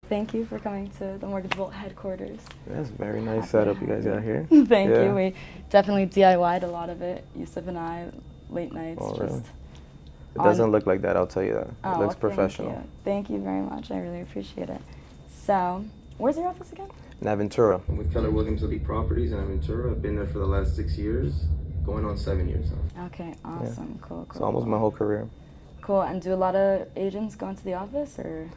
Thank you for coming to the Mortgage Vault headquarters. That's a very nice setup you guys got here. Thank you. We definitely DIY'd a lot of it. Yusuf and I, late nights. Oh, just really? It doesn't look like that, I'll tell you that. It looks professional. Thank you very much. I really appreciate it. So, where's your office again? In Aventura. I'm with Keller Williams Elite Properties in Aventura. I've been there for the last 6 years, going on 7 years now. Okay, awesome. Yeah. Cool. So almost my whole career. Cool. And do a lot of agents go into the office, or?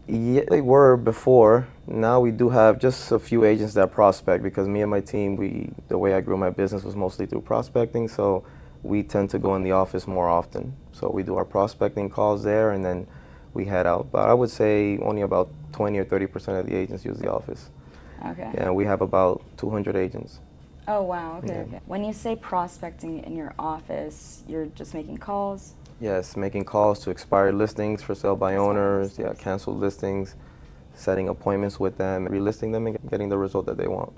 Yeah, they were before. Now we do have just a few agents that prospect, because me and my team, the way I grew my business was mostly through prospecting, so we tend to go in the office more often. So we do our prospecting calls there, and then we head out. But I would say only about 20 or 30% of the agents use the office. Okay. Yeah, we have about 200 agents. Oh, wow. Okay, Yeah. okay. When you say prospecting in your office, you're just making calls? Yes, making calls to expired listings for sale by owners, yeah, canceled listings, setting appointments with them, relisting them, and getting the result that they want.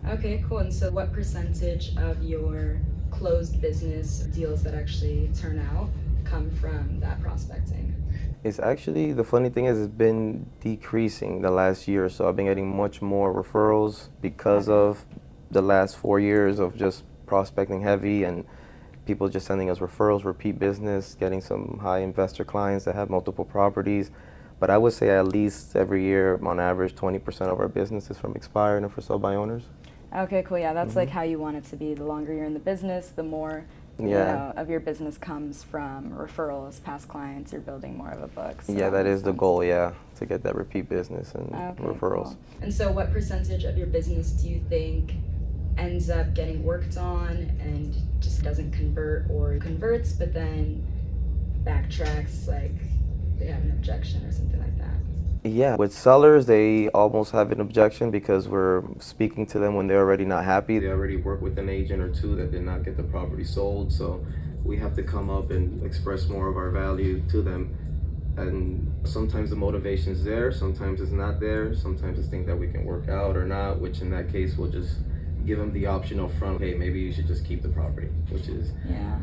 Okay, cool. And so what percentage of your closed business deals that actually turn out come from that prospecting? It's actually, the funny thing is, it's been decreasing the last year or so. I've been getting much more referrals because of the last 4 years of just prospecting heavy and people just sending us referrals, repeat business, getting some high investor clients that have multiple properties. But I would say at least every year, on average, 20% of our business is from expired and for sale by owners. Okay, cool. Yeah, that's like how you want it to be. The longer you're in the business, the more you know, of your business comes from referrals, past clients. You're building more of a book. So Yeah, that is the goal, yeah, to get that repeat business and referrals. Cool. And so what percentage of your business do you think ends up getting worked on and just doesn't convert, or converts but then backtracks, like they have an objection or something like that? Yeah, with sellers, they almost have an objection because we're speaking to them when they're already not happy. They already work with an agent or two that did not get the property sold, so we have to come up and express more of our value to them. And sometimes the motivation is there, sometimes it's not there, sometimes it's things that we can work out or not, which in that case we'll just give them the option up front, hey, maybe you should just keep the property, which is,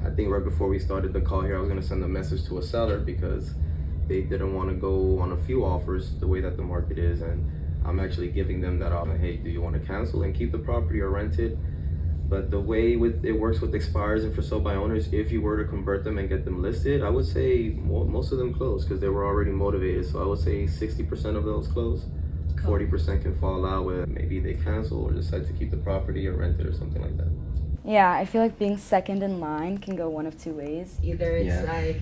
I think right before we started the call here, I was gonna send a message to a seller because they didn't want to go on a few offers the way that the market is, and I'm actually giving them that option. Hey, do you want to cancel and keep the property or rent it? But the way it works with expires and for sale by owners, if you were to convert them and get them listed, I would say most of them close because they were already motivated. So I would say 60% of those close. 40% can fall out with maybe they cancel or decide to keep the property or rent it or something like that. Yeah, I feel like being second in line can go one of two ways. Either it's like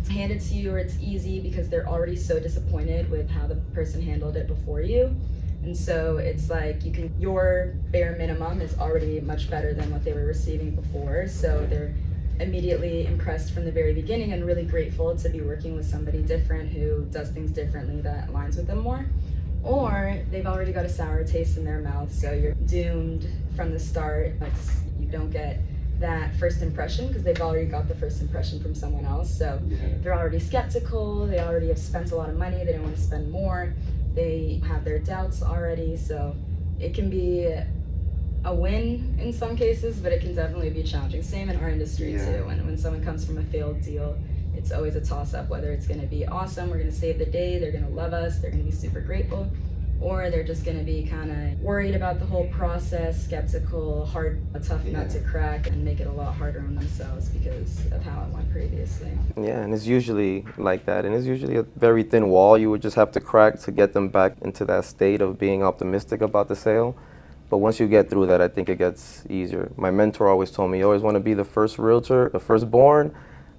it's handed to you, or it's easy because they're already so disappointed with how the person handled it before you. And so it's like your bare minimum is already much better than what they were receiving before. So they're immediately impressed from the very beginning and really grateful to be working with somebody different who does things differently that aligns with them more. Or they've already got a sour taste in their mouth, so you're doomed from the start. You don't get that first impression because they've already got the first impression from someone else. So they're already skeptical, they already have spent a lot of money, they don't want to spend more, they have their doubts already. So it can be a win in some cases, but it can definitely be challenging. Same in our industry too. When someone comes from a failed deal, it's always a toss-up whether it's going to be awesome, we're going to save the day, they're going to love us, they're going to be super grateful, or they're just going to be kind of worried about the whole process, skeptical, a tough nut to crack, and make it a lot harder on themselves because of how it went previously. Yeah, and it's usually like that, and it's usually a very thin wall you would just have to crack to get them back into that state of being optimistic about the sale. But once you get through that, I think it gets easier. My mentor always told me, you always want to be the first realtor, the firstborn,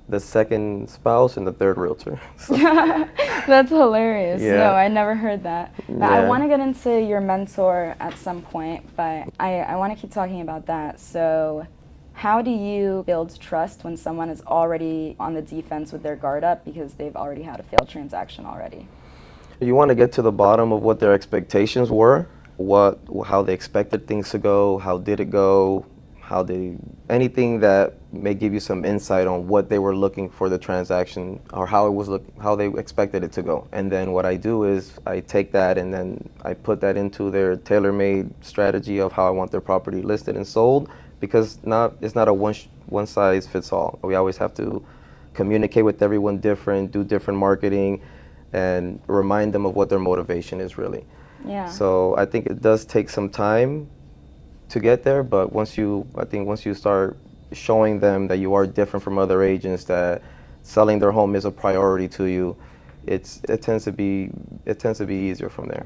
the second spouse, and the third realtor. That's hilarious. Yeah. No, I never heard that. But I want to get into your mentor at some point, but I want to keep talking about that. So how do you build trust when someone is already on the defense with their guard up because they've already had a failed transaction already? You want to get to the bottom of what their expectations were, how they expected things to go, how did it go, anything that may give you some insight on what they were looking for the transaction or how they expected it to go. And then what I do is I take that and then I put that into their tailor-made strategy of how I want their property listed and sold, because it's not a one size fits all. We always have to communicate with everyone different, do different marketing, and remind them of what their motivation is really. Yeah. So I think it does take some time to get there, but once you start showing them that you are different from other agents, that selling their home is a priority to you, it tends to be easier from there.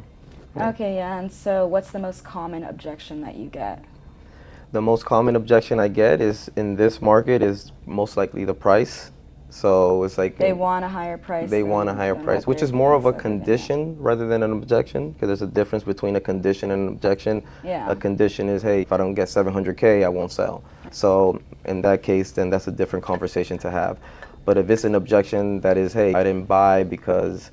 Yeah. Okay, yeah. And so what's the most common objection that you get? The most common objection I get is in this market is most likely the price. So it's like they want a higher price. They want a higher price, which is more of a condition rather than an objection, because there's a difference between a condition and an objection. Yeah. A condition is, hey, if I don't get 700K, I won't sell. So in that case, then that's a different conversation to have. But if it's an objection that is, hey, I didn't buy because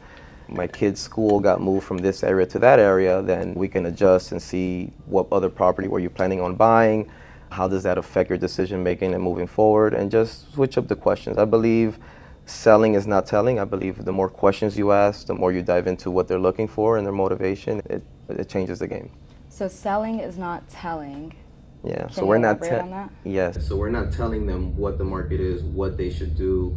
my kid's school got moved from this area to that area, then we can adjust and see what other property were you planning on buying, how does that affect your decision making and moving forward, and just switch up the questions. I believe selling is not telling. I believe the more questions you ask, the more you dive into what they're looking for and their motivation, it changes the game. So selling is not telling. Yeah. So we're not on that? Yes. So we're not telling them what the market is, what they should do,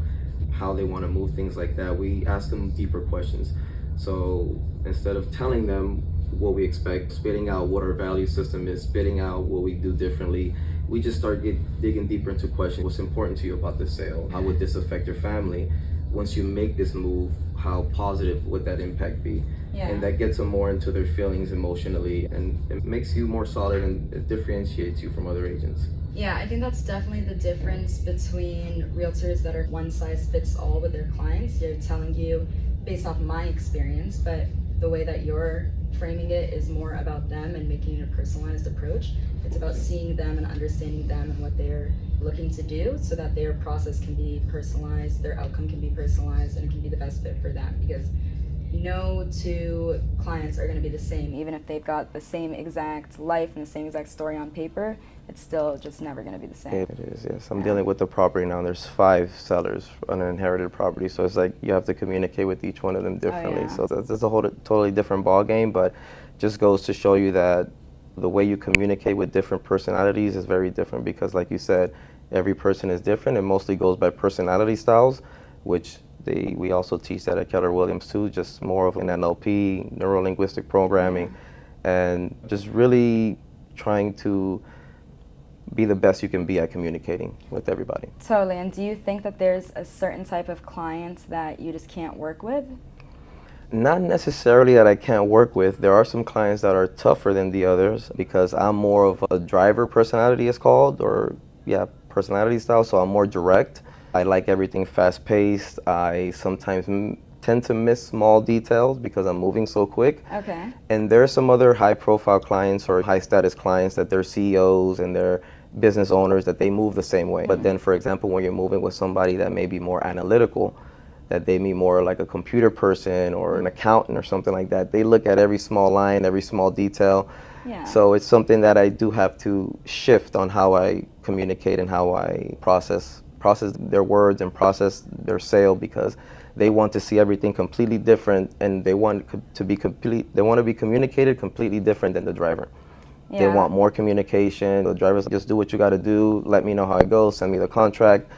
how they want to move, things like that. We ask them deeper questions. So instead of telling them what we expect, spitting out what our value system is, spitting out what we do differently, we just start digging deeper into questions. What's important to you about this sale? How would this affect your family? Once you make this move, how positive would that impact be? Yeah. And that gets them more into their feelings emotionally, and it makes you more solid, and it differentiates you from other agents. Yeah, I think that's definitely the difference between realtors that are one size fits all with their clients. They're telling you based off my experience, but the way that you're framing it is more about them and making it a personalized approach. It's about seeing them and understanding them and what they're looking to do so that their process can be personalized, their outcome can be personalized, and it can be the best fit for them, because no two clients are going to be the same. Even if they've got the same exact life and the same exact story on paper, it's still just never going to be the same. It is, yes. I'm dealing with the property now. There's 5 sellers on an inherited property, so it's like you have to communicate with each one of them differently. Oh, yeah. So that's a whole totally different ball game, but just goes to show you that the way you communicate with different personalities is very different, because like you said, every person is different. It mostly goes by personality styles, which we also teach that at Keller Williams too, just more of an NLP, neuro-linguistic programming, and just really trying to be the best you can be at communicating with everybody. Totally. And do you think that there's a certain type of client that you just can't work with? Not necessarily that I can't work with. There are some clients that are tougher than the others, because I'm more of a driver personality, it's called, or personality style, so I'm more direct. I like everything fast-paced. I sometimes tend to miss small details because I'm moving so quick. Okay. And there are some other high-profile clients or high-status clients that they're CEOs and they're business owners, that they move the same way. But then, for example, when you're moving with somebody that may be more analytical, that they be more like a computer person or an accountant or something like that, they look at every small line, every small detail. Yeah. So it's something that I do have to shift on how I communicate and how I process their words and process their sale, because they want to see everything completely different, and they want to be communicated completely different than the driver. Yeah. They want more communication. The driver's like, just do what you got to do, let me know how it goes, send me the contract.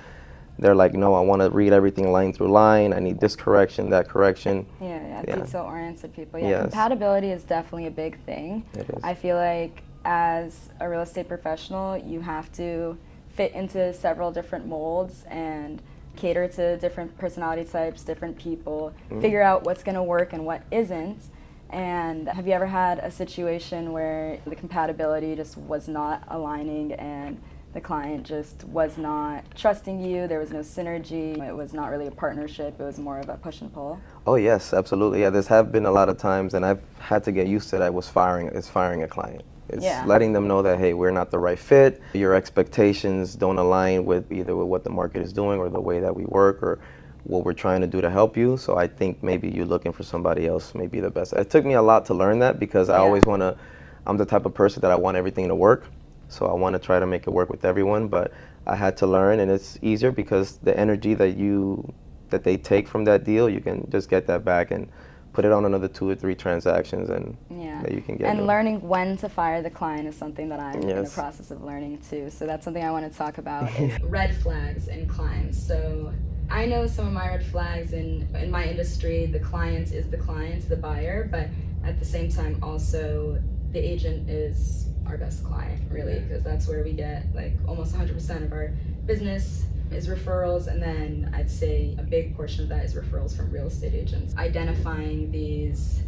They're like, no, I want to read everything line through line. I need this correction, that correction. Yeah. Detail-oriented people. Yeah, Yes. Compatibility is definitely a big thing. It is. I feel like as a real estate professional, you have to fit into several different molds and cater to different personality types, different people, figure out what's going to work and what isn't. And have you ever had a situation where the compatibility just was not aligning and the client just was not trusting you, there was no synergy, it was not really a partnership, it was more of a push and pull? Oh yes, absolutely. Yeah, there's have been a lot of times, and I've had to get used to that. Firing a client. It's letting them know that, hey, we're not the right fit. Your expectations don't align with either with what the market is doing or the way that we work or what we're trying to do to help you. So I think maybe you looking for somebody else may be the best. It took me a lot to learn that, because I always I'm the type of person that I want everything to work. So I want to try to make it work with everyone, but I had to learn, and it's easier because the energy that they take from that deal, you can just get that back and put it on another 2 or 3 transactions, and that you can get. And learning when to fire the client is something that I'm in the Yes. process of learning too. So that's something I want to talk about. Is red flags in clients. So I I know some of my red flags in my industry. The client is the client, the buyer, but at the same time, also the agent is our best client, really, because that's where we get like almost 100% of our business is referrals, and then I'd say a big portion of that is referrals from real estate agents. Identifying these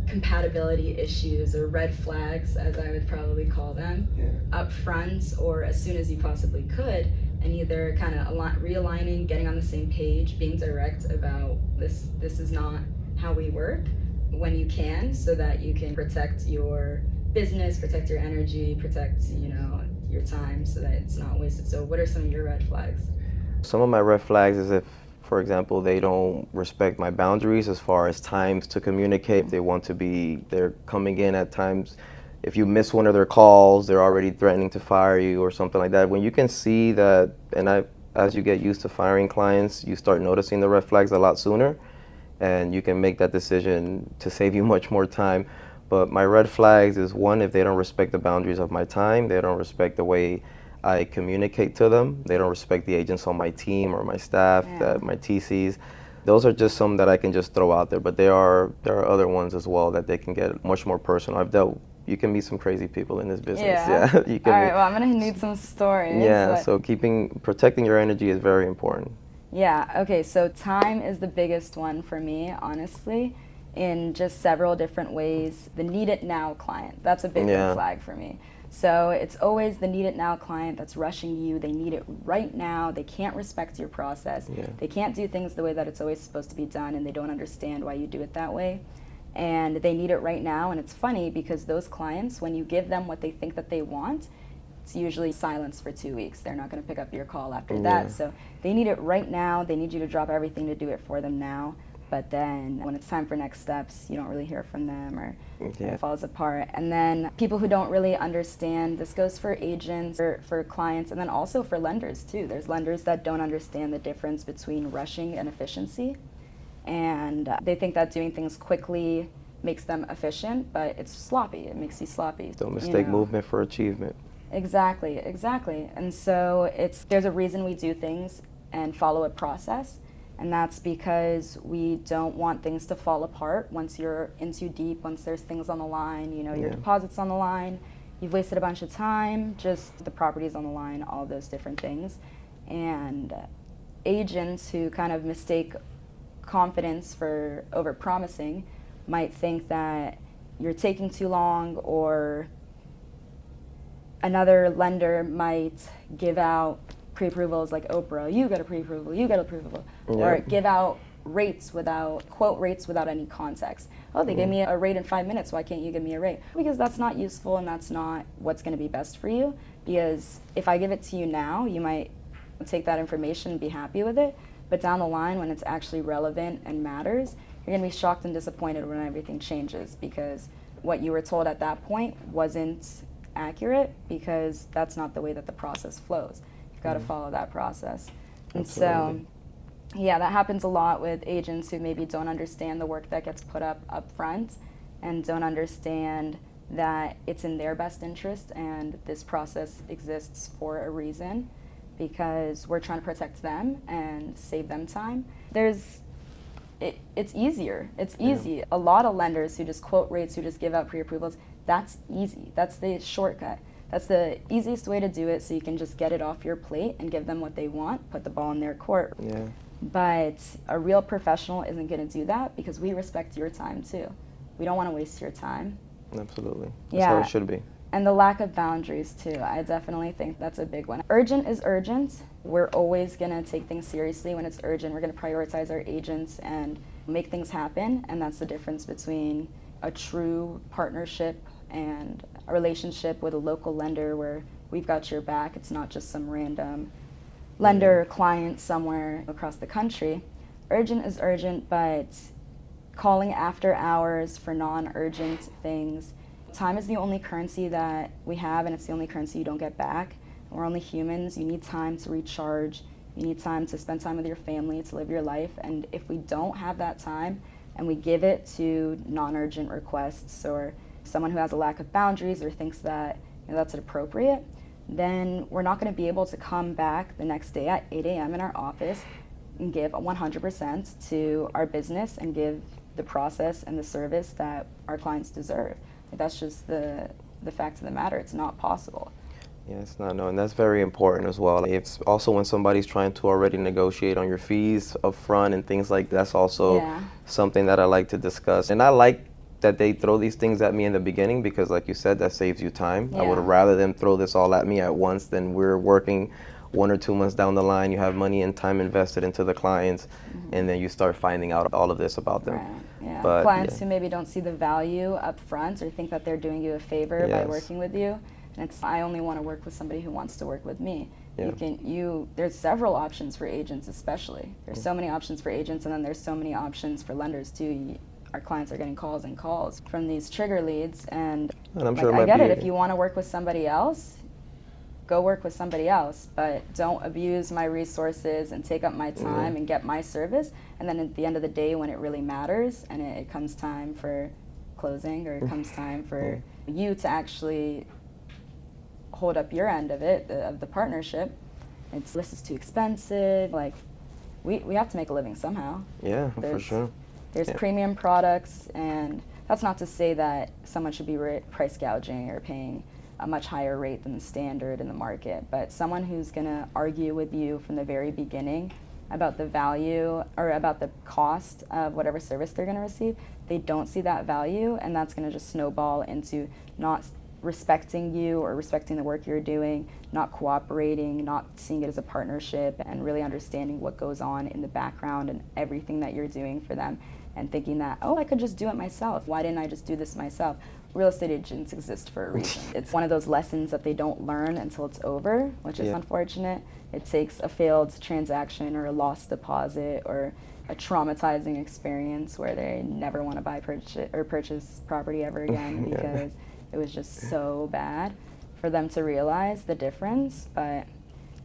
compatibility issues or red flags, as I would probably call them, up front or as soon as you possibly could, and either kind of realigning, getting on the same page, being direct about this is not how we work when you can, so that you can protect your business, protect your energy, protect your time, so that it's not wasted. So what are some of your red flags? Some of my red flags is if, for example, they don't respect my boundaries as far as times to communicate. They're coming in at times. If you miss one of their calls, they're already threatening to fire you or something like that. When you can see that, as you get used to firing clients, you start noticing the red flags a lot sooner, and you can make that decision to save you much more time. But my red flags is, one, if they don't respect the boundaries of my time, they don't respect the way I communicate to them, they don't respect the agents on my team or my staff, my TCs. Those are just some that I can just throw out there, but there are other ones as well that they can get much more personal. You can meet some crazy people in this business. You can All right, well, I'm gonna need some stories. Yeah, so protecting your energy is very important. Yeah, okay, so time is the biggest one for me, honestly, in just several different ways. The need it now client, that's a big red flag for me. So it's always the need it now client that's rushing you. They need it right now. They can't respect your process. They can't do things the way that it's always supposed to be done, and they don't understand why you do it that way. And they need it right now. And it's funny because those clients, when you give them what they think that they want, it's usually silence for 2 weeks. They're not going to pick up your call after that. So they need it right now. They need you to drop everything to do it for them now. But then when it's time for next steps, you don't really hear from them, or it falls apart. And then people who don't really understand, this goes for agents, for clients, and then also for lenders too. There's lenders that don't understand the difference between rushing and efficiency. And they think that doing things quickly makes them efficient, but it's sloppy. It makes you sloppy. Don't mistake movement for achievement. Exactly. And so there's a reason we do things and follow a process. And that's because we don't want things to fall apart once you're in too deep, once there's things on the line, your deposit's on the line, you've wasted a bunch of time, just the property's on the line, all those different things. And agents who kind of mistake confidence for over-promising might think that you're taking too long, or another lender might give out pre-approvals like Oprah, you got a pre-approval, you got a pre-approval, or give out quote rates without any context. Oh, they gave me a rate in 5 minutes, why can't you give me a rate? Because that's not useful, and that's not what's going to be best for you. Because if I give it to you now, you might take that information and be happy with it, but down the line, when it's actually relevant and matters, you're going to be shocked and disappointed when everything changes, because what you were told at that point wasn't accurate, because that's not the way that the process flows. Got to follow that process. And so, that happens a lot with agents who maybe don't understand the work that gets put up front, and don't understand that it's in their best interest, and this process exists for a reason, because we're trying to protect them and save them time. It's easier. It's easy. A lot of lenders who just quote rates, who just give out pre-approvals, that's easy. That's the shortcut. That's the easiest way to do it, so you can just get it off your plate and give them what they want, put the ball in their court. But a real professional isn't going to do that, because we respect your time too. We don't want to waste your time. Absolutely. That's how it should be. And the lack of boundaries too. I definitely think that's a big one. Urgent is urgent. We're always going to take things seriously when it's urgent. We're going to prioritize our agents and make things happen, and that's the difference between a true partnership and a relationship with a local lender where we've got your back. It's not just some random lender or client somewhere across the country. Urgent is urgent, but calling after hours for non-urgent things. Time is the only currency that we have, and it's the only currency you don't get back. We're only humans. You need time to recharge. You need time to spend time with your family, to live your life. And if we don't have that time and we give it to non-urgent requests, or someone who has a lack of boundaries or thinks that that's appropriate, then we're not going to be able to come back the next day at 8 a.m. in our office, and give 100% to our business and give the process and the service that our clients deserve. That's just the fact of the matter. It's not possible. Yeah, it's not, no, and that's very important as well. It's also when somebody's trying to already negotiate on your fees up front and things like that's also something that I like to discuss. And I like that they throw these things at me in the beginning because, like you said, that saves you time. I would rather them throw this all at me at once than we're working 1 or 2 months down the line. You have money and time invested into the clients, and then you start finding out all of this about them. Right. Yeah. But, clients who maybe don't see the value up front or think that they're doing you a favor by working with you. And it's, I only want to work with somebody who wants to work with me. There's several options for agents, especially. There's so many options for agents, and then there's so many options for lenders too. Our clients are getting calls and calls from these trigger leads, and I'm sure I get it. If you want to work with somebody else, go work with somebody else, but don't abuse my resources and take up my time and get my service. And then at the end of the day, when it really matters and it comes time for closing, or it comes time for you to actually hold up your end of it, of the partnership, this is too expensive. Like, we have to make a living somehow. Yeah, for sure. There's premium products, and that's not to say that someone should be price gouging or paying a much higher rate than the standard in the market, but someone who's going to argue with you from the very beginning about the value or about the cost of whatever service they're going to receive, they don't see that value, and that's going to just snowball into not respecting you or respecting the work you're doing, not cooperating, not seeing it as a partnership, and really understanding what goes on in the background and everything that you're doing for them, and thinking that, oh, I could just do it myself. Why didn't I just do this myself? Real estate agents exist for a reason. It's one of those lessons that they don't learn until it's over, which is unfortunate. It takes a failed transaction or a lost deposit or a traumatizing experience where they never want to purchase property ever again because it was just so bad for them to realize the difference. But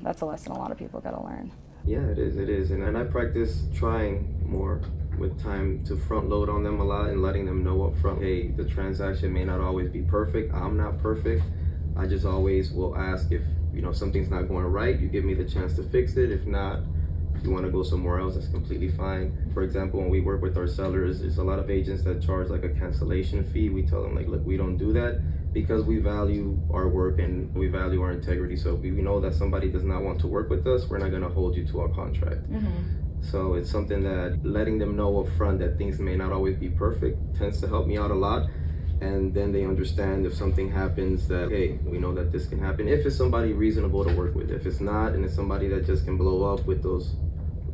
that's a lesson a lot of people got to learn. Yeah, it is. And I practice trying more with time to front load on them a lot and letting them know up front, hey, the transaction may not always be perfect. I'm not perfect. I just always will ask if, something's not going right, you give me the chance to fix it. If not, if you want to go somewhere else, that's completely fine. For example, when we work with our sellers, there's a lot of agents that charge like a cancellation fee. We tell them, like, look, we don't do that because we value our work and we value our integrity. So if we know that somebody does not want to work with us, we're not going to hold you to our contract. So it's something that letting them know up front that things may not always be perfect tends to help me out a lot. And then they understand if something happens that, hey, we know that this can happen. If it's somebody reasonable to work with. If it's not, and it's somebody that just can blow up with those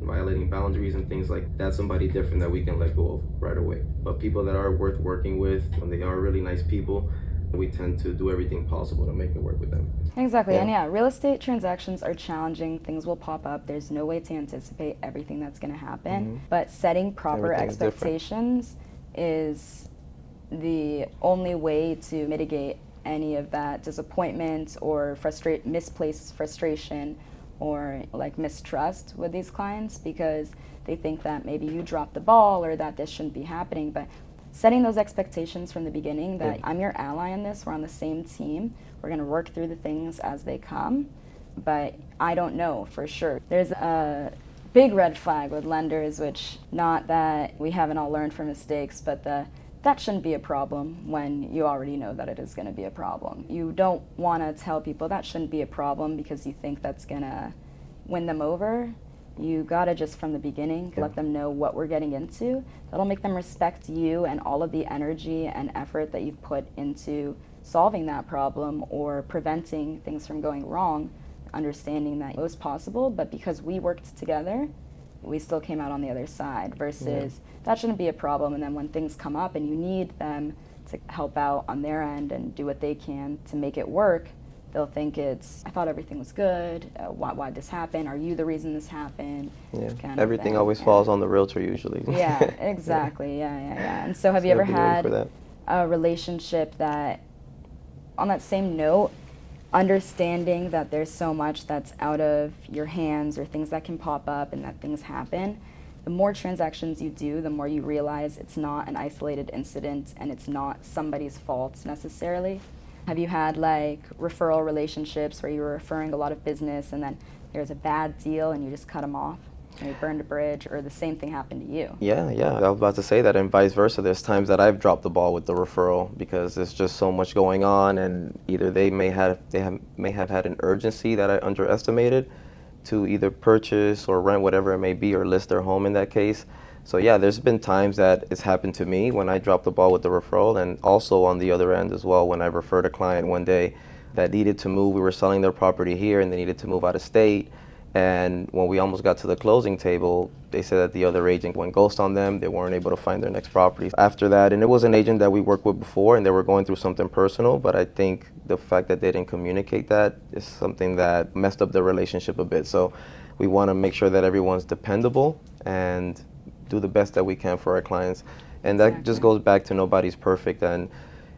violating boundaries and things like that, somebody different that we can let go of right away. But people that are worth working with, when they are really nice people, we tend to do everything possible to make it work with them. Exactly. And real estate transactions are challenging. Things will pop up. There's no way to anticipate everything that's going to happen. But setting proper expectations is the only way to mitigate any of that disappointment or misplaced frustration or like mistrust with these clients, because they think that maybe you dropped the ball or that this shouldn't be happening. But setting those expectations from the beginning that I'm your ally in this, we're on the same team, we're going to work through the things as they come, but I don't know for sure. There's a big red flag with lenders, which, not that we haven't all learned from mistakes, but that shouldn't be a problem when you already know that it is going to be a problem. You don't want to tell people that shouldn't be a problem because you think that's going to win them over. You gotta just from the beginning let them know what we're getting into. That'll make them respect you and all of the energy and effort that you've put into solving that problem or preventing things from going wrong, understanding that it was possible, but because we worked together, we still came out on the other side, versus that shouldn't be a problem. And then when things come up and you need them to help out on their end and do what they can to make it work, they'll think I thought everything was good. Why'd this happen? Are you the reason this happened? Yeah, everything always falls on the realtor usually. Yeah, exactly. Yeah. And so have you ever had a relationship that, on that same note, understanding that there's so much that's out of your hands or things that can pop up and that things happen, the more transactions you do, the more you realize it's not an isolated incident and it's not somebody's fault necessarily? Have you had like referral relationships where you were referring a lot of business and then there's a bad deal and you just cut them off? maybe burned a bridge, or the same thing happened to you. Yeah, yeah. I was about to say that, and vice versa. There's times that I've dropped the ball with the referral because there's just so much going on, and either may have had an urgency that I underestimated to either purchase or rent, whatever it may be, or list their home in that case. So yeah, there's been times that it's happened to me when I dropped the ball with the referral, and also on the other end as well when I referred a client one day that needed to move. We were selling their property here, and they needed to move out of state. And when we almost got to the closing table, they said that the other agent went ghost on them. They weren't able to find their next property after that. And it was an agent that we worked with before, and they were going through something personal. But I think the fact that they didn't communicate that is something that messed up the relationship a bit. So we want to make sure that everyone's dependable and do the best that we can for our clients. And that just goes back to nobody's perfect. And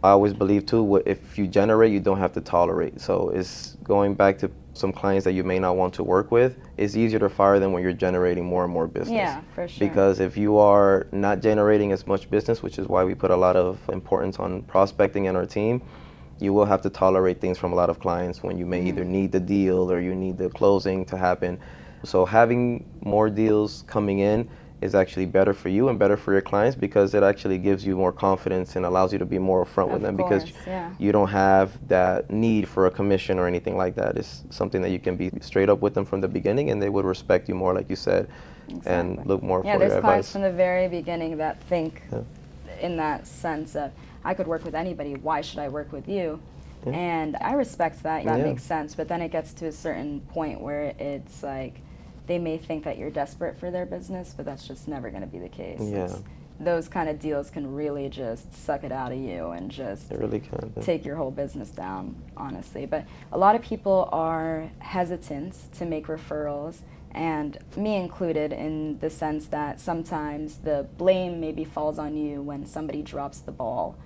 I always believe too, if you generate, you don't have to tolerate. So it's going back to some clients that you may not want to work with. It's easier to fire them when you're generating more and more business. Yeah, for sure. Because if you are not generating as much business, which is why we put a lot of importance on prospecting in our team, you will have to tolerate things from a lot of clients when you may either need the deal or you need the closing to happen. So having more deals coming in is actually better for you and better for your clients because it actually gives you more confidence and allows you to be more upfront with them because you don't have that need for a commission or anything like that. It's something that you can be straight up with them from the beginning and they would respect you more, like you said, and look more for your advice. Yeah, there's clients from the very beginning that think in that sense of, I could work with anybody, why should I work with you? And I respect that, that makes sense, but then it gets to a certain point where it's like, they may think that you're desperate for their business, but that's just never going to be the case. Those kind of deals can really just suck it out of you and just take your whole business down, honestly. But a lot of people are hesitant to make referrals, and me included, in the sense that sometimes the blame maybe falls on you when somebody drops the ball.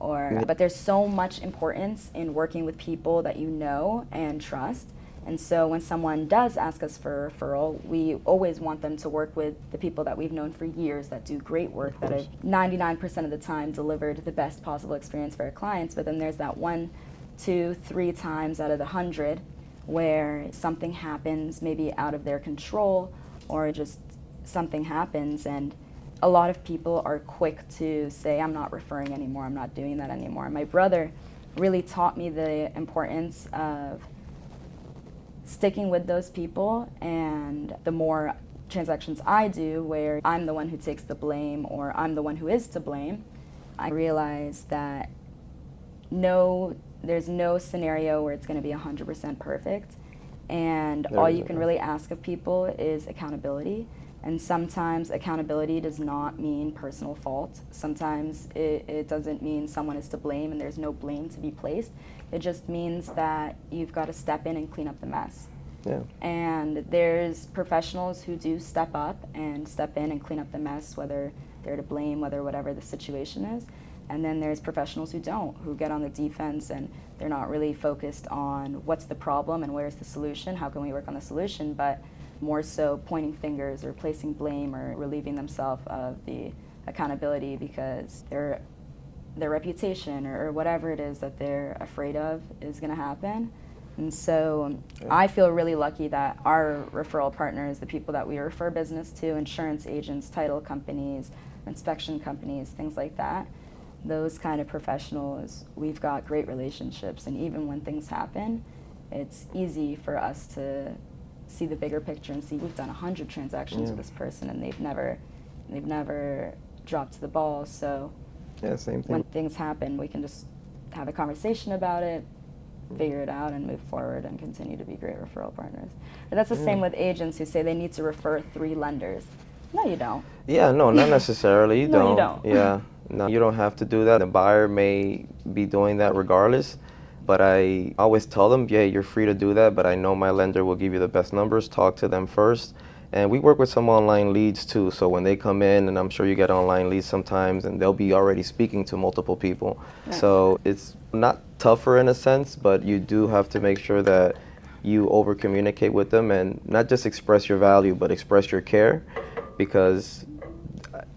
But there's so much importance in working with people that you know and trust. And so when someone does ask us for a referral, we always want them to work with the people that we've known for years that do great work, that have 99% of the time delivered the best possible experience for our clients. But then there's that 1, 2, 3 times out of the 100 where something happens maybe out of their control or just something happens, and a lot of people are quick to say, I'm not referring anymore, I'm not doing that anymore. My brother really taught me the importance of sticking with those people, and the more transactions I do where I'm the one who takes the blame or I'm the one who is to blame, I realize that there's no scenario where it's going to be 100% perfect, and all you can really ask of people is accountability. And sometimes accountability does not mean personal fault. Sometimes it doesn't mean someone is to blame and there's no blame to be placed. It just means that you've got to step in and clean up the mess. And there's professionals who do step up and step in and clean up the mess, whether they're to blame, whatever the situation is. And then there's professionals who don't, who get on the defense and they're not really focused on what's the problem and where's the solution, how can we work on the solution, but more so pointing fingers or placing blame or relieving themselves of the accountability because their reputation or whatever it is that they're afraid of is going to happen. And so I feel really lucky that our referral partners, the people that we refer business to, insurance agents, title companies, inspection companies, things like that, those kind of professionals, we've got great relationships. And even when things happen, it's easy for us to see the bigger picture and see we've done 100 transactions with this person and they've never dropped the ball. So same thing. When things happen, we can just have a conversation about it, figure it out, and move forward and continue to be great referral partners. But that's the same with agents who say they need to refer 3 lenders. No, you don't. Yeah, no, not necessarily. You don't. You don't. Yeah, no, you don't have to do that. The buyer may be doing that regardless. But I always tell them, yeah, you're free to do that, but I know my lender will give you the best numbers. Talk to them first. And we work with some online leads too. So when they come in, and I'm sure you get online leads sometimes, and they'll be already speaking to multiple people. So it's not tougher in a sense, but you do have to make sure that you over communicate with them and not just express your value, but express your care, because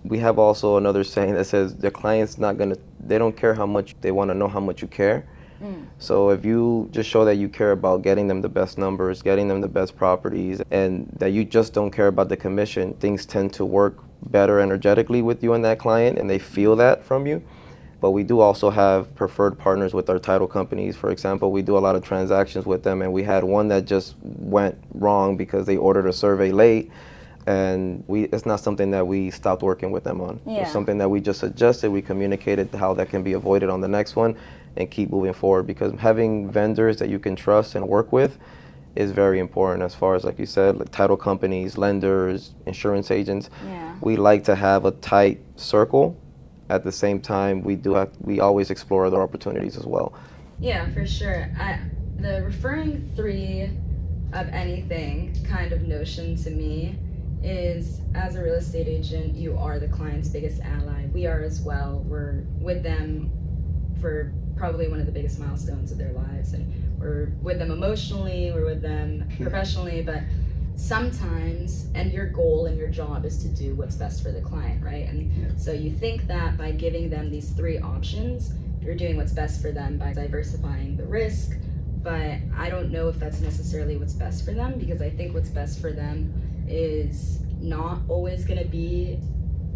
we have also another saying that says the client's not gonna, they don't care how much, they want to know how much you care. So if you just show that you care about getting them the best numbers, getting them the best properties, and that you just don't care about the commission, things tend to work better energetically with you and that client, and they feel that from you. But we do also have preferred partners with our title companies. For example, we do a lot of transactions with them, and we had one that just went wrong because they ordered a survey late, and it's not something that we stopped working with them on. Yeah. It's something that we just adjusted. We communicated how that can be avoided on the next one and keep moving forward, because having vendors that you can trust and work with is very important as far as, like you said, like title companies, lenders, insurance agents. Yeah. We like to have a tight circle. At the same time, we always explore other opportunities as well. Yeah, for sure. The referring three of anything kind of notion to me is, as a real estate agent, you are the client's biggest ally. We are as well. We're with them for probably one of the biggest milestones of their lives, and we're with them emotionally, we're with them professionally, but sometimes, and your goal and your job is to do what's best for the client, right? And so you think that by giving them these three options, you're doing what's best for them by diversifying the risk, but I don't know if that's necessarily what's best for them, because I think what's best for them is not always going to be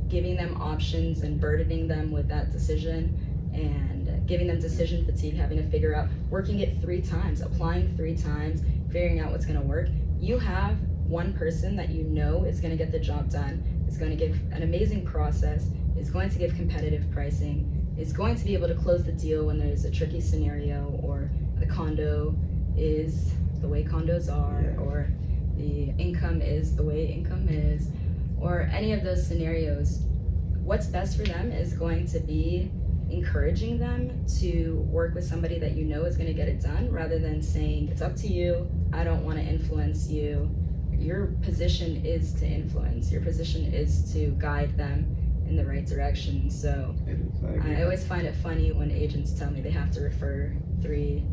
giving them options and burdening them with that decision and giving them decision fatigue, having to figure out, working it 3 times, applying 3 times, figuring out what's going to work. You have one person that you know is going to get the job done, is going to give an amazing process, is going to give competitive pricing, is going to be able to close the deal when there's a tricky scenario, or the condo is the way condos are, or the income is the way income is, or any of those scenarios. What's best for them is going to be encouraging them to work with somebody that you know is going to get it done, rather than saying, it's up to you, I don't want to influence you. Your position is to influence. Your position is to guide them in the right direction. So I always find it funny when agents tell me they have to refer three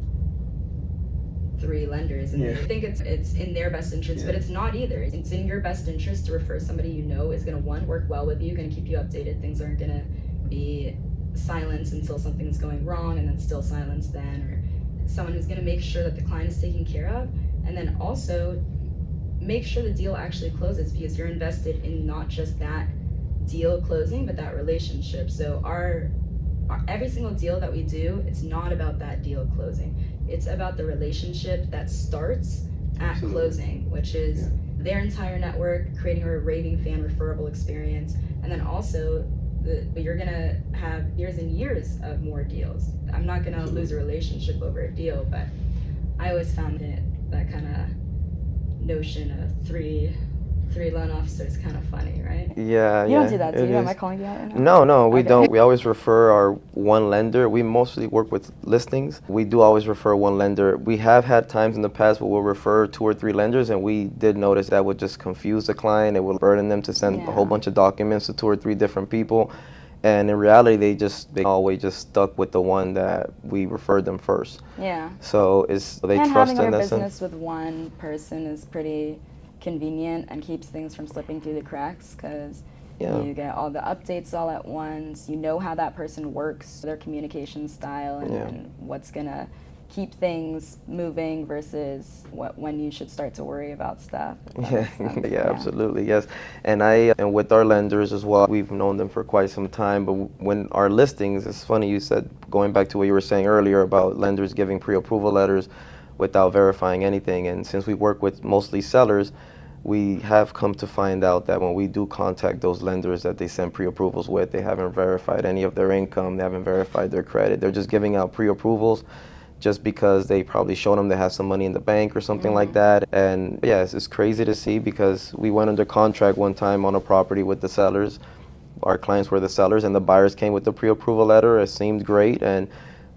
lenders, and they think it's in their best interest, but it's not either. It's in your best interest to refer somebody you know is going to, one, work well with you, going to keep you updated. Things aren't going to be silence until something's going wrong, and then still silence then, or someone who's going to make sure that the client is taken care of, and then also make sure the deal actually closes, because you're invested in not just that deal closing, but that relationship. So our every single deal that we do, it's not about that deal closing. It's about the relationship that starts at closing, which is their entire network, creating a raving fan referable experience, and then also you're gonna have years and years of more deals. I'm not gonna lose a relationship over a deal, but I always found that kind of notion of three loan officers kind of funny, right? Yeah, You don't do that, do you? Am I calling you out right now? No, we don't. We always refer our one lender. We mostly work with listings. We do always refer one lender. We have had times in the past where we'll refer 2 or 3 lenders, and we did notice that would just confuse the client. It would burden them to send a whole bunch of documents to 2 or 3 different people. And in reality, they always just stuck with the one that we referred them first. Yeah. So they and trust having in your that sense. business with one person is pretty convenient and keeps things from slipping through the cracks, because you get all the updates all at once. You know how that person works, their communication style, and what's gonna keep things moving versus when you should start to worry about stuff. Absolutely, yes. And with our lenders as well, we've known them for quite some time, but when our listings, it's funny you said, going back to what you were saying earlier about lenders giving pre-approval letters without verifying anything, and since we work with mostly sellers, we have come to find out that when we do contact those lenders that they send pre-approvals with, they haven't verified any of their income, they haven't verified their credit. They're just giving out pre-approvals just because they probably showed them they have some money in the bank or something like that. And it's crazy to see, because we went under contract one time on a property with the sellers. Our clients were the sellers, and the buyers came with the pre-approval letter. It seemed great, and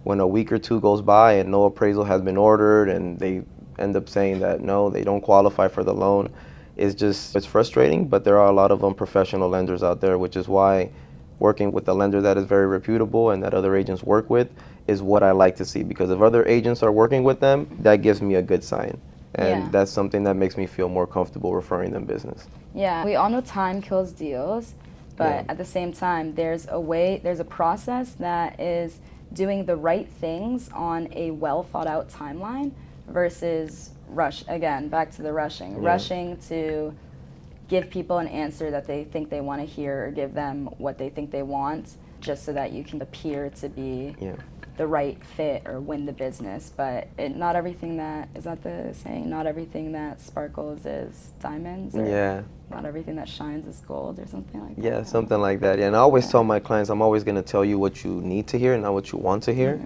when a week or 2 goes by and no appraisal has been ordered, and they end up saying that no, they don't qualify for the loan, it's frustrating. But there are a lot of unprofessional lenders out there, which is why working with a lender that is very reputable and that other agents work with is what I like to see, because if other agents are working with them, that gives me a good sign. And that's something that makes me feel more comfortable referring them business. Yeah, we all know time kills deals, but at the same time, there's a process that is doing the right things on a well thought out timeline versus back to the rushing to give people an answer that they think they want to hear or give them what they think they want just so that you can appear to be the right fit or win the business. But not everything that, is that the saying? Not everything that sparkles is diamonds? Or not everything that shines is gold or something like that? Yeah, something like that. Yeah, and I always tell my clients, I'm always going to tell you what you need to hear, not what you want to hear.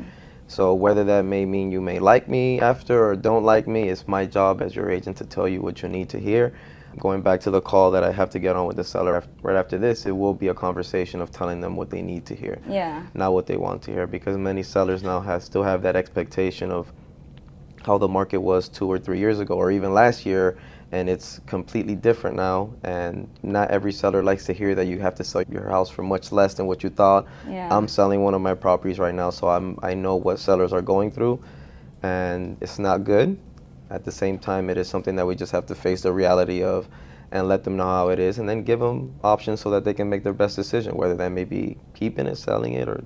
So whether that may mean you may like me after or don't like me, it's my job as your agent to tell you what you need to hear. Going back to the call that I have to get on with the seller right after this, it will be a conversation of telling them what they need to hear, not what they want to hear, because many sellers now still have that expectation of how the market was 2 or 3 years ago or even last year, and it's completely different now, and not every seller likes to hear that you have to sell your house for much less than what you thought. I'm selling one of my properties right now, so I know what sellers are going through, and it's not good. At the same time, it is something that we just have to face the reality of and let them know how it is, and then give them options so that they can make their best decision, whether that may be keeping it, selling it, or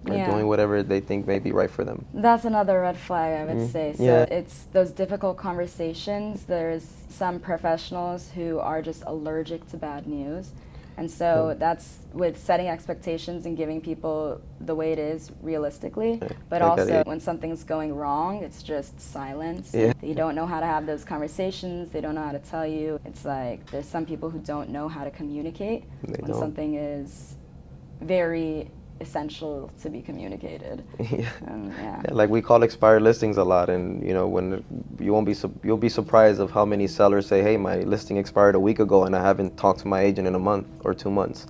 doing whatever they think may be right for them. That's another red flag, I would say. So it's those difficult conversations. There's some professionals who are just allergic to bad news. And so that's with setting expectations and giving people the way it is realistically. But also when something's going wrong, it's just silence. They don't know how to have those conversations. They don't know how to tell you. It's like there's some people who don't know how to communicate when something is very essential to be communicated. Like we call expired listings a lot, and when you'll be surprised of how many sellers say, hey, my listing expired a week ago and I haven't talked to my agent in a month or 2 months,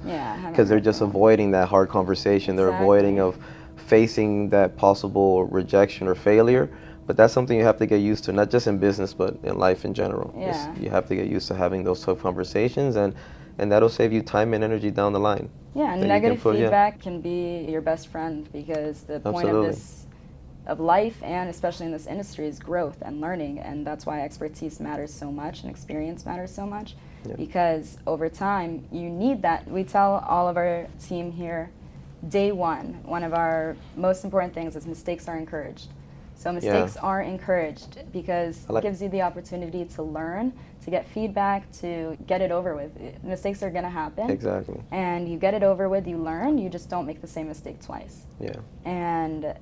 because they're just avoiding that hard conversation. They're avoiding of facing that possible rejection or failure. But that's something you have to get used to, not just in business but in life in general. You have to get used to having those tough conversations, and that'll save you time and energy down the line. And negative feedback can be your best friend, because the point of life, and especially in this industry, is growth and learning, and that's why expertise matters so much and experience matters so much, because over time you need that. We tell all of our team here, day one of our most important things is mistakes are encouraged. So mistakes are encouraged because it gives you the opportunity to learn, to get feedback, to get it over with. Mistakes are going to happen. Exactly. And you get it over with, you learn, you just don't make the same mistake twice. And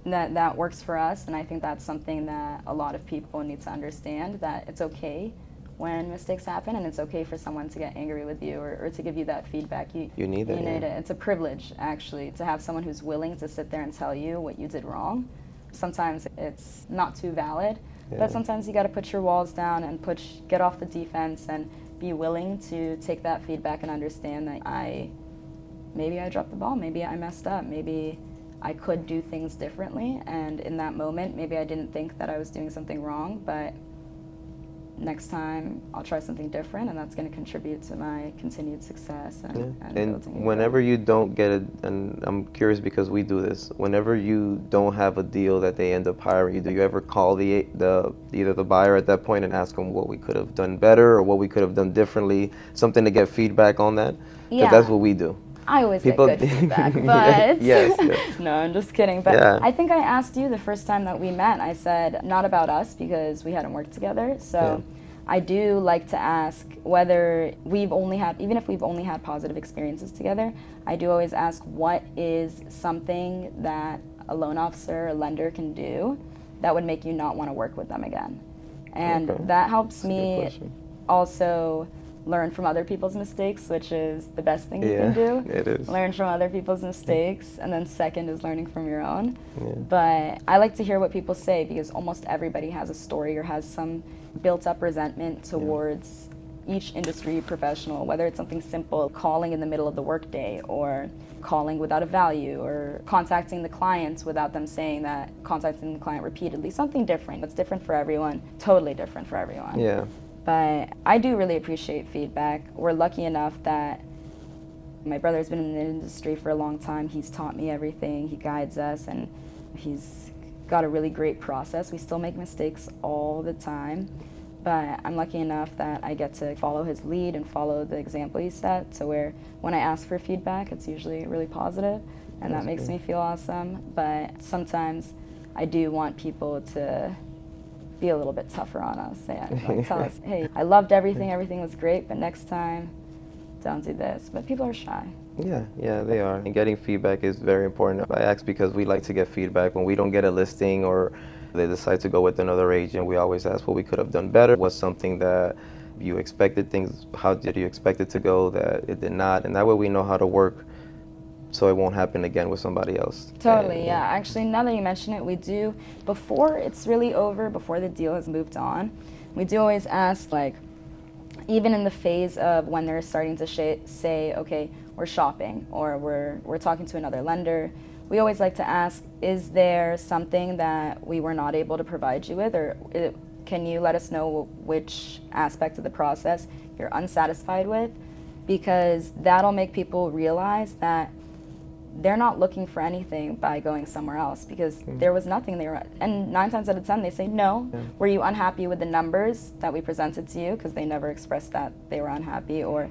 that works for us, and I think that's something that a lot of people need to understand, that it's okay when mistakes happen, and it's okay for someone to get angry with you or to give you that feedback. You need that. It's a privilege, actually, to have someone who's willing to sit there and tell you what you did wrong. Sometimes it's not too valid, but sometimes you got to put your walls down and get off the defense and be willing to take that feedback and understand that maybe I dropped the ball, maybe I messed up, maybe I could do things differently, and in that moment maybe I didn't think that I was doing something wrong, but next time I'll try something different, and that's going to contribute to my continued success. And whenever you don't get it, and I'm curious because we do this, whenever you don't have a deal that they end up hiring you, do you ever call either the buyer at that point and ask them what we could have done better or what we could have done differently, something to get feedback on that? Because that's what we do. I always get good feedback, but no, I'm just kidding. But I think I asked you the first time that we met, I said, not about us because we hadn't worked together. So I do like to ask whether even if we've only had positive experiences together, I do always ask what is something that a loan officer or lender can do that would make you not want to work with them again. And that helps me also learn from other people's mistakes, which is the best thing you can do. It is. Learn from other people's mistakes, and then second is learning from your own. But I like to hear what people say, because almost everybody has a story or has some built-up resentment towards each industry professional, whether it's something simple, calling in the middle of the workday, or calling without a value, or contacting the clients without them saying that, contacting the client repeatedly, something different. It's different for everyone, totally different for everyone. But I do really appreciate feedback. We're lucky enough that my brother's been in the industry for a long time. He's taught me everything. He guides us, and he's got a really great process. We still make mistakes all the time, but I'm lucky enough that I get to follow his lead and follow the example he set, to where when I ask for feedback, it's usually really positive, and that makes me feel awesome. But sometimes I do want people to be a little bit tougher on us. Like, tell us, hey, I loved everything was great, but next time, don't do this. But people are shy. Yeah, they are. And getting feedback is very important. I ask because we like to get feedback when we don't get a listing or they decide to go with another agent. We always ask what we could have done better. What's something that you expected things, how did you expect it to go that it did not? And that way we know how to work so it won't happen again with somebody else. Totally, yeah. Actually, now that you mention it, we do, before it's really over, before the deal has moved on, we do always ask, like, even in the phase of when they're starting to say, okay, we're shopping or we're talking to another lender, we always like to ask, is there something that we were not able to provide you with, or can you let us know which aspect of the process you're unsatisfied with? Because that'll make people realize that they're not looking for anything by going somewhere else, because there was nothing they were, and 9 times out of 10 they say no. Were you unhappy with the numbers that we presented to you, because they never expressed that they were unhappy, or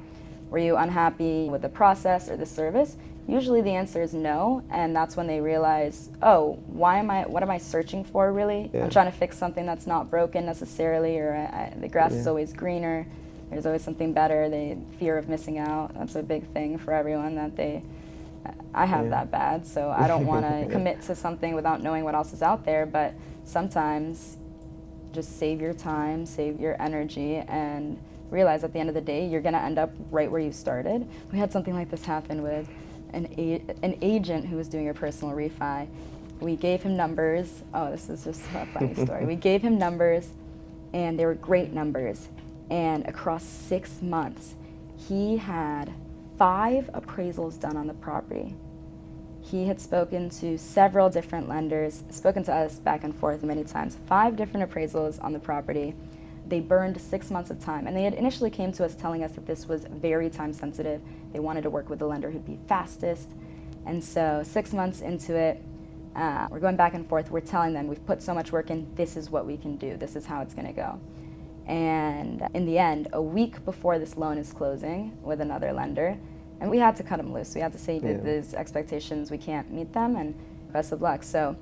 were you unhappy with the process or the service? Usually the answer is no, and that's when they realize, oh, what am I searching for really? I'm trying to fix something that's not broken necessarily, or the grass is always greener, there's always something better. The fear of missing out, that's a big thing for everyone, that I have that bad, so I don't want to commit to something without knowing what else is out there. But sometimes just save your time, save your energy, and realize at the end of the day you're going to end up right where you started. We had something like this happen with an agent who was doing a personal refi. We gave him numbers. Oh, this is just a funny story. We gave him numbers, and they were great numbers. And across 6 months, he had 5 appraisals done on the property. He had spoken to several different lenders, spoken to us back and forth many times, 5 different appraisals on the property. They burned 6 months of time, and they had initially came to us telling us that this was very time sensitive. They wanted to work with the lender who'd be fastest. And so 6 months into it, we're going back and forth. We're telling them, we've put so much work in, this is what we can do. This is how it's going to go. And in the end, a week before this loan is closing with another lender, and we had to cut him loose. We had to say that these expectations, we can't meet them, and best of luck. So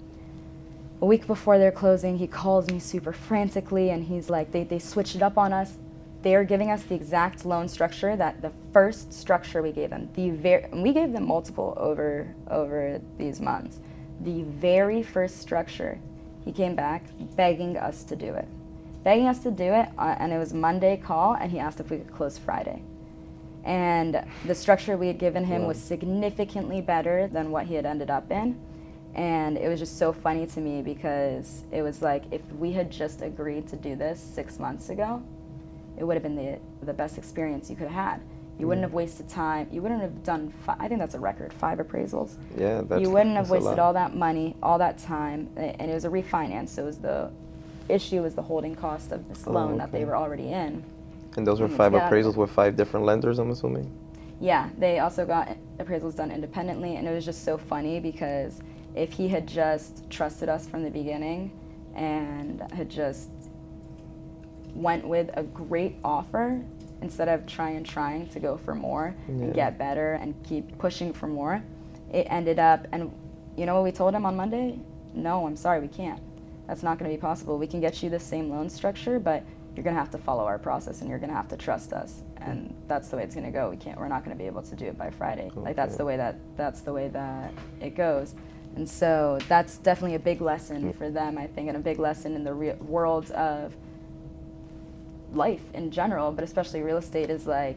a week before they're closing, he calls me super frantically, and he's like, they switched it up on us. They're giving us the exact loan structure, that the first structure we gave them, and we gave them multiple over these months. The very first structure, he came back begging us to do it. And it was a Monday call, and he asked if we could close Friday. And the structure we had given him was significantly better than what he had ended up in. And it was just so funny to me, because it was like, if we had just agreed to do this 6 months ago, it would have been the best experience you could have had. You wouldn't have wasted time. You wouldn't have done, I think that's a record, 5 appraisals. Yeah, you wouldn't have wasted all that money, all that time, and it was a refinance. So it was the issue was the holding cost of this loan that they were already in. And those were 5 appraisals with 5 different lenders, I'm assuming? Yeah, they also got appraisals done independently, and it was just so funny, because if he had just trusted us from the beginning and had just went with a great offer instead of trying to go for more and get better and keep pushing for more, it ended up, and you know what we told him on Monday? No, I'm sorry, we can't. That's not going to be possible. We can get you the same loan structure, but you're going to have to follow our process, and you're going to have to trust us, and that's the way it's going to go. We're not going to be able to do it by Friday. Like, that's the way that it goes. And so that's definitely a big lesson for them, I think, and a big lesson in the world of life in general, but especially real estate, is like,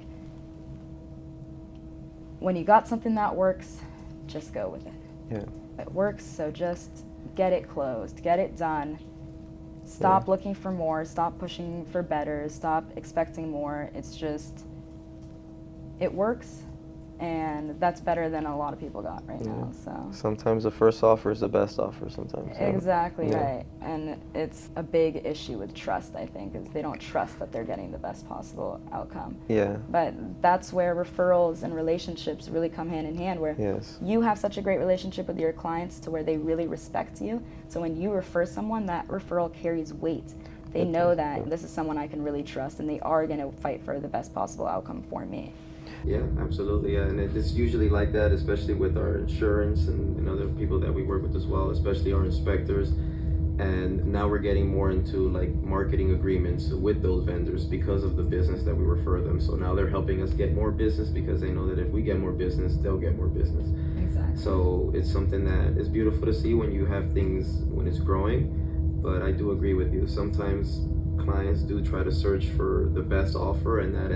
when you got something that works, just go with it. Yeah. It works, so just get it closed, get it done. Stop looking for more, stop pushing for better, stop expecting more. It's just, it works, and that's better than a lot of people got right now. So sometimes the first offer is the best offer sometimes. Exactly right. And it's a big issue with trust, I think, is they don't trust that they're getting the best possible outcome. Yeah. But that's where referrals and relationships really come hand in hand, where you have such a great relationship with your clients to where they really respect you. So when you refer someone, that referral carries weight. They know that this is someone I can really trust, and they are going to fight for the best possible outcome for me. Yeah, absolutely. Yeah, and it's usually like that, especially with our insurance and other people that we work with as well, especially our inspectors. And now we're getting more into like marketing agreements with those vendors because of the business that we refer them. So now they're helping us get more business because they know that if we get more business, they'll get more business. Exactly. So it's something that is beautiful to see when you have things when it's growing. But I do agree with you. Sometimes clients do try to search for the best offer, and that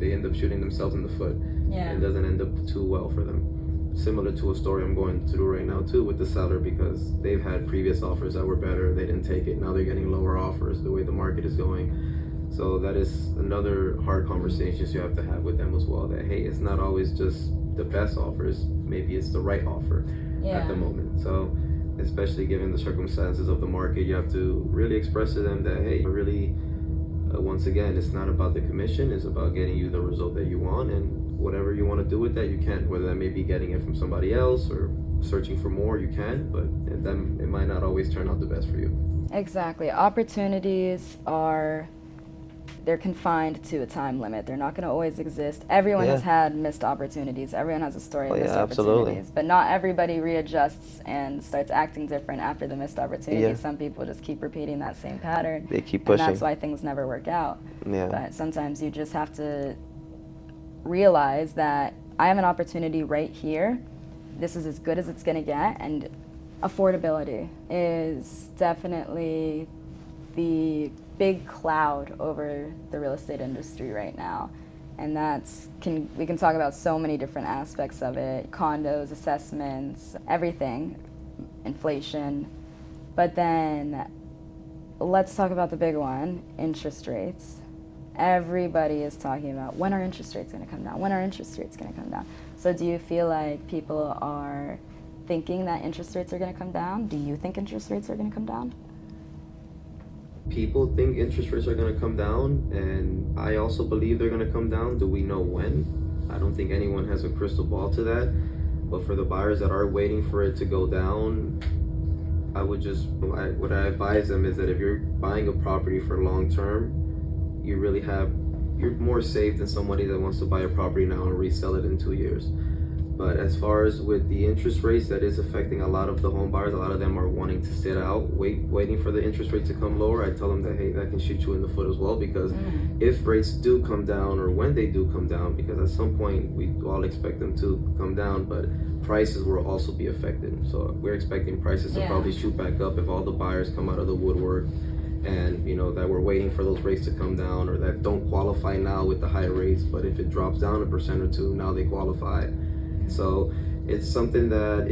they end up shooting themselves in the foot. Yeah. It doesn't end up too well for them. Similar to a story I'm going through right now too with the seller, because they've had previous offers that were better, they didn't take it, now they're getting lower offers the way the market is going. So that is another hard conversations you have to have with them as well, that hey, it's not always just the best offers, maybe it's the right offer at the moment. So especially given the circumstances of the market, you have to really express to them that hey, really once again, it's not about the commission, it's about getting you the result that you want, and whatever you want to do with that, you can. Whether that may be getting it from somebody else or searching for more, you can, but then it might not always turn out the best for you. Exactly. Opportunities they're confined to a time limit. They're not going to always exist. Everyone has had missed opportunities. Everyone has a story of missed opportunities. But not everybody readjusts and starts acting different after the missed opportunity. Some people just keep repeating that same pattern. They keep pushing. And that's why things never work out. Yeah. But sometimes you just have to realize that I have an opportunity right here. This is as good as it's going to get. And affordability is definitely the big cloud over the real estate industry right now, and we can talk about so many different aspects of it: condos, assessments, everything, inflation. But then let's talk about the big one: interest rates. Everybody is talking about when are interest rates going to come down? When are interest rates going to come down? So do you feel like people are thinking that interest rates are going to come down? Do you think interest rates are going to come down? People think interest rates are going to come down, and I also believe they're going to come down. Do we know when? I don't think anyone has a crystal ball to that. But for the buyers that are waiting for it to go down, what I advise them is that if you're buying a property for long term, you're more safe than somebody that wants to buy a property now and resell it in 2 years. But as far as with the interest rates, that is affecting a lot of the home buyers. A lot of them are wanting to sit out, waiting for the interest rate to come lower. I tell them that, hey, that can shoot you in the foot as well, because if rates do come down, or when they do come down, because at some point we all expect them to come down, but prices will also be affected. So we're expecting prices to probably shoot back up if all the buyers come out of the woodwork, and that we're waiting for those rates to come down, or that don't qualify now with the high rates, but if it drops down 1% or 2%, now they qualify. So it's something that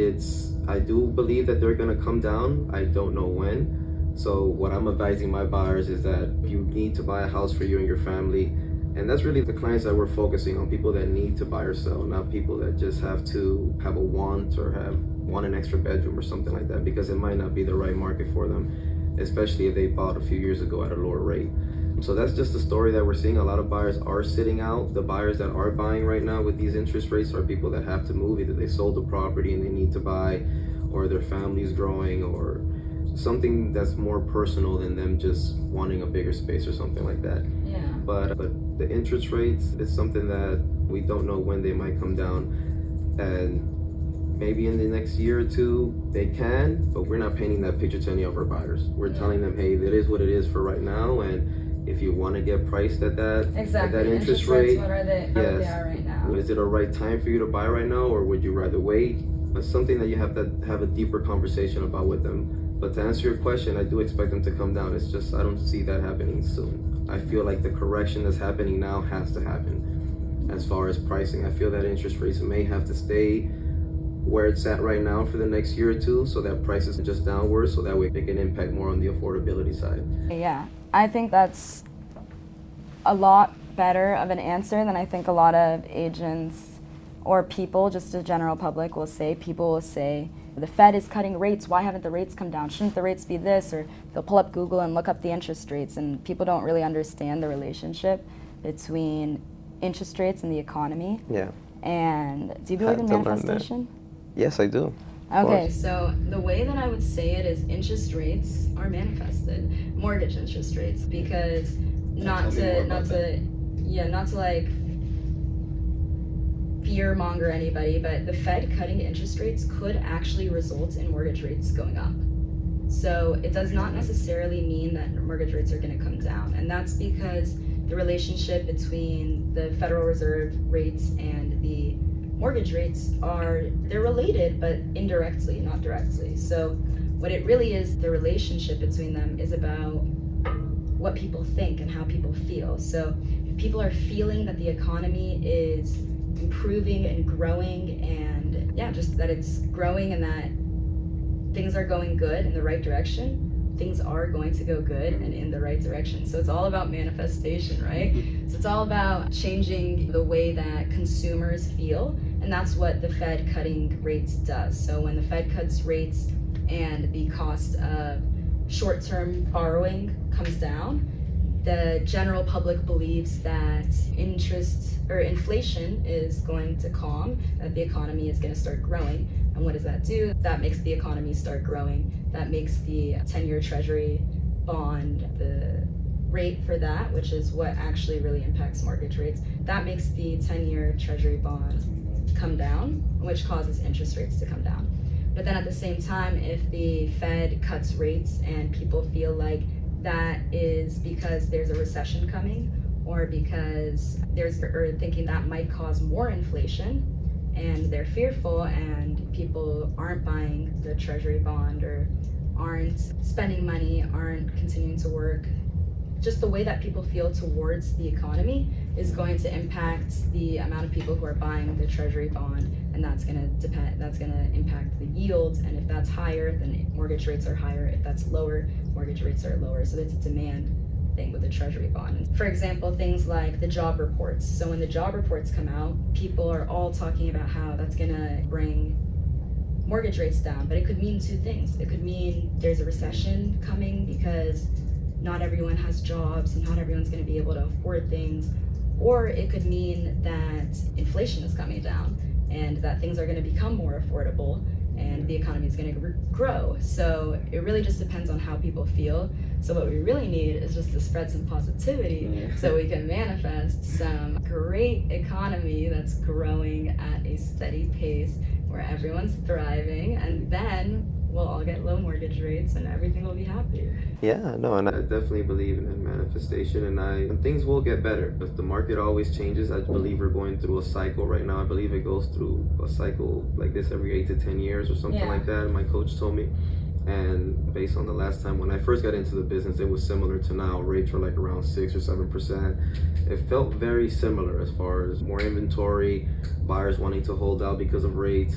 I do believe that they're going to come down. I don't know when. So what I'm advising my buyers is that you need to buy a house for you and your family. And that's really the clients that we're focusing on, people that need to buy or sell, not people that just have to have a want or want an extra bedroom or something like that, because it might not be the right market for them, especially if they bought a few years ago at a lower rate. So that's just the story that we're seeing. A lot of buyers are sitting out. The buyers that are buying right now with these interest rates are people that have to move. Either they sold the property and they need to buy, or their family's growing, or something that's more personal than them just wanting a bigger space or something like that. Yeah. But the interest rates is something that we don't know when they might come down. And maybe in the next year or two they can, but we're not painting that picture to any of our buyers. We're telling them, hey, that is what it is for right now, and if you want to get priced at that interest rate, what are they are right now? Is it a right time for you to buy right now, or would you rather wait? It's something that you have to have a deeper conversation about with them. But to answer your question, I do expect them to come down. It's just I don't see that happening soon. I feel like the correction that's happening now has to happen. As far as pricing, I feel that interest rates may have to stay where it's at right now for the next year or two, so that prices are just downward, so that way they can impact more on the affordability side. Yeah, I think that's a lot better of an answer than I think a lot of agents or people, just the general public, will say. People will say, the Fed is cutting rates, why haven't the rates come down? Shouldn't the rates be this? Or they'll pull up Google and look up the interest rates, and people don't really understand the relationship between interest rates and the economy. Yeah. And do you believe in manifestation? Yes, I do. Okay, so the way that I would say it is interest rates are manifested, mortgage interest rates, because not to like fear monger anybody, but the Fed cutting interest rates could actually result in mortgage rates going up. So it does not necessarily mean that mortgage rates are going to come down, and that's because the relationship between the Federal Reserve rates and the mortgage rates they're related, but indirectly, not directly. So what it really is, the relationship between them is about what people think and how people feel. So if people are feeling that the economy is improving and growing, and just that it's growing and that things are going good in the right direction, things are going to go good and in the right direction. So it's all about manifestation, right? So it's all about changing the way that consumers feel, and that's what the Fed cutting rates does. So when the Fed cuts rates and the cost of short-term borrowing comes down, the general public believes that inflation is going to calm, that the economy is going to start growing. And what does that do? That makes the economy start growing. That makes the 10-year Treasury bond, the rate for that, which is what actually really impacts mortgage rates, that makes the 10-year Treasury bond come down, which causes interest rates to come down. But then at the same time, if the Fed cuts rates and people feel like that is because there's a recession coming, or because or thinking that might cause more inflation, and they're fearful and people aren't buying the Treasury bond or aren't spending money, aren't continuing to work, just the way that people feel towards the economy is going to impact the amount of people who are buying the Treasury bond, and that's going to impact the yield. And if that's higher, then mortgage rates are higher. If that's lower, mortgage rates are lower. So it's a demand thing with the Treasury bond. For example, things like the job reports. So when the job reports come out, people are all talking about how that's going to bring mortgage rates down, but it could mean two things. It could mean there's a recession coming because not everyone has jobs and not everyone's going to be able to afford things, or it could mean that inflation is coming down and that things are going to become more affordable and the economy is going to grow. So it really just depends on how people feel. So what we really need is just to spread some positivity so we can manifest some great economy that's growing at a steady pace where everyone's thriving, and then we'll all get low mortgage rates and everything will be happy. Yeah, no, and I definitely believe in manifestation, and things will get better, but the market always changes. I believe we're going through a cycle right now. I believe it goes through a cycle like this every 8 to 10 years or something like that. My coach told me, and based on the last time when I first got into the business, it was similar to now. Rates were like around 6 or 7%. It felt very similar as far as more inventory, buyers wanting to hold out because of rates.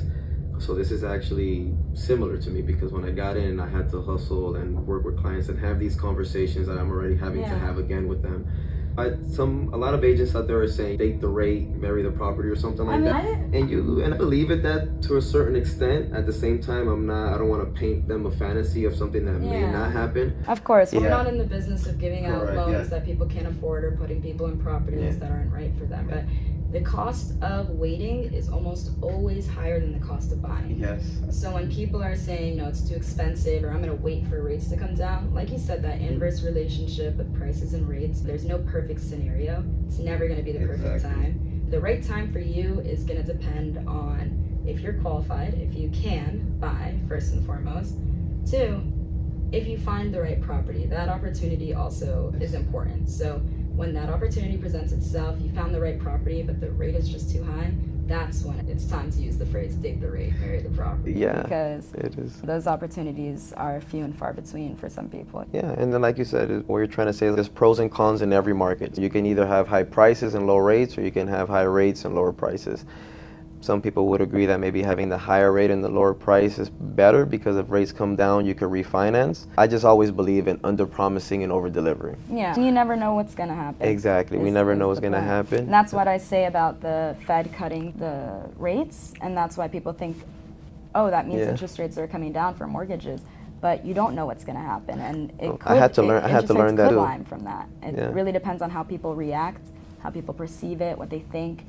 So this is actually similar to me, because when I got in, I had to hustle and work with clients and have these conversations that I'm already having to have again with them. A lot of agents out there are saying date the rate, marry the property, or something like that. And I believe it that to a certain extent. At the same time, I don't want to paint them a fantasy of something that may not happen. Of course, we're not in the business of giving out loans that people can't afford or putting people in properties that aren't right for them. But the cost of waiting is almost always higher than the cost of buying. Yes. So when people are saying, no, it's too expensive, or I'm going to wait for rates to come down, like you said, that inverse relationship with prices and rates, there's no perfect scenario. It's never going to be the perfect time. The right time for you is going to depend on if you're qualified, if you can buy, first and foremost. Two, if you find the right property. That opportunity also is important. So when that opportunity presents itself, you found the right property, but the rate is just too high, that's when it's time to use the phrase date the rate, marry the property. Yeah, because it is. Those opportunities are few and far between for some people. Yeah, and then like you said, what you're trying to say is there's pros and cons in every market. You can either have high prices and low rates, or you can have high rates and lower prices. Some people would agree that maybe having the higher rate and the lower price is better, because if rates come down, you can refinance. I just always believe in under-promising and over-delivering. Yeah, you never know what's going to happen. Exactly, we never know what's going to happen. And that's what I say about the Fed cutting the rates, and that's why people think, oh, that means interest rates are coming down for mortgages. But you don't know what's going to happen, and I had to learn that too. Climb from that. It really depends on how people react, how people perceive it, what they think.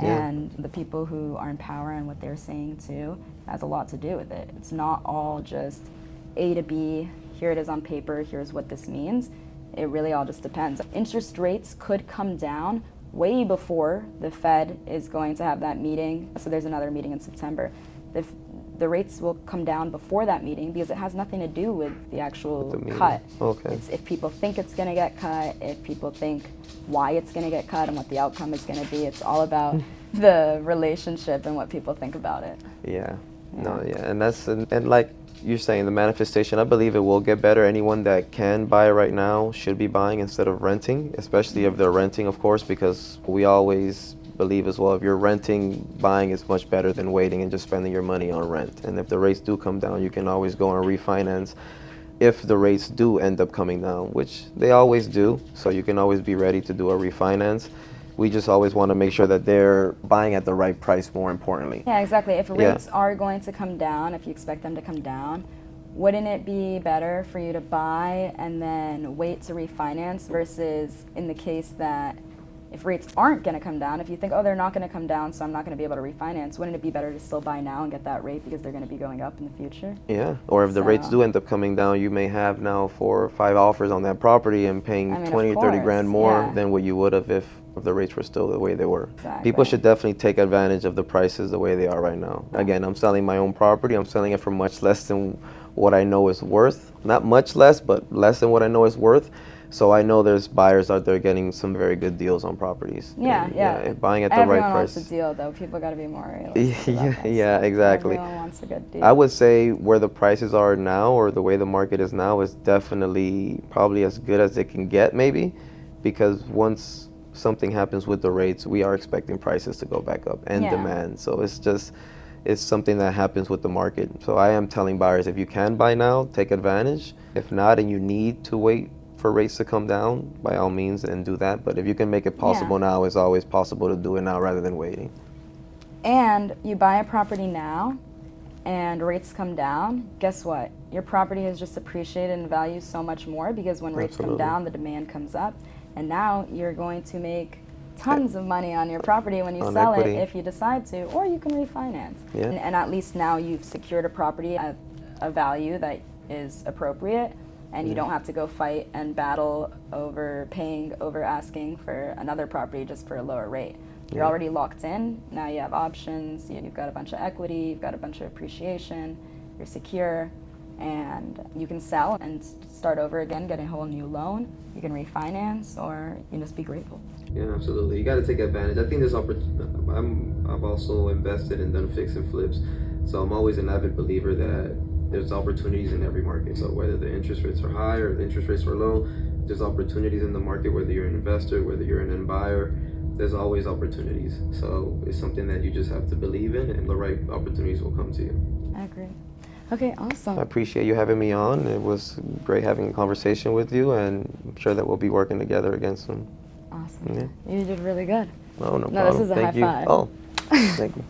And the people who are in power and what they're saying too has a lot to do with it. It's not all just A to B, here it is on paper, here's what this means. It really all just depends. Interest rates could come down way before the Fed is going to have that meeting. So there's another meeting in September. The rates will come down before that meeting because it has nothing to do with the actual cut. Okay. It's if people think it's going to get cut, if people think why it's going to get cut and what the outcome is going to be. It's all about the relationship and what people think about it. Yeah. No, yeah. And that's, and like you're saying, the manifestation, I believe it will get better. Anyone that can buy right now should be buying instead of renting, especially if they're renting, of course, because we always believe as well, if you're renting, buying is much better than waiting and just spending your money on rent. And if the rates do come down, you can always go and refinance if the rates do end up coming down, which they always do. So you can always be ready to do a refinance. We just always want to make sure that they're buying at the right price, more importantly. Yeah, exactly. If rates are going to come down, if you expect them to come down, wouldn't it be better for you to buy and then wait to refinance versus in the case that if rates aren't going to come down, if you think, oh, they're not going to come down, so I'm not going to be able to refinance, wouldn't it be better to still buy now and get that rate because they're going to be going up in the future? Yeah, or if the rates do end up coming down, you may have now 4 or 5 offers on that property and paying 20 or 30 grand more than what you would have if the rates were still the way they were. Exactly. People should definitely take advantage of the prices the way they are right now. Again, I'm selling my own property. I'm selling it for much less than what I know is worth. Not much less, but less than what I know is worth. So I know there's buyers out there getting some very good deals on properties. Yeah. Buying at the right price. Everyone wants a deal, though. People got to be more realistic. Yeah, exactly. Everyone wants a good deal. I would say where the prices are now, or the way the market is now, is definitely probably as good as it can get, maybe, because once something happens with the rates, we are expecting prices to go back up and demand. So it's something that happens with the market. So I am telling buyers, if you can buy now, take advantage. If not, and you need to wait for rates to come down, by all means, and do that. But if you can make it possible now, it's always possible to do it now rather than waiting. And you buy a property now and rates come down, guess what? Your property has just appreciated in value so much more because when rates come down, the demand comes up. And now you're going to make tons of money on your property when you sell it if you decide to, or you can refinance. And at least now you've secured a property at a value that is appropriate. And you don't have to go fight and battle over paying, over asking for another property just for a lower rate. You're already locked in. Now you have options. You've got a bunch of equity. You've got a bunch of appreciation. You're secure. And you can sell and start over again, get a whole new loan. You can refinance, or you can just be grateful. Yeah, absolutely. You got to take advantage. I think there's I've also invested and done fix and flips. So I'm always an avid believer that there's opportunities in every market. So whether the interest rates are high or the interest rates are low, there's opportunities in the market, whether you're an investor, whether you're an end buyer, there's always opportunities. So it's something that you just have to believe in, and the right opportunities will come to you. I agree. Okay, awesome. I appreciate you having me on. It was great having a conversation with you, and I'm sure that we'll be working together again soon. Awesome. You did really good. Oh, no problem. No, this is a high five. Oh, thank you.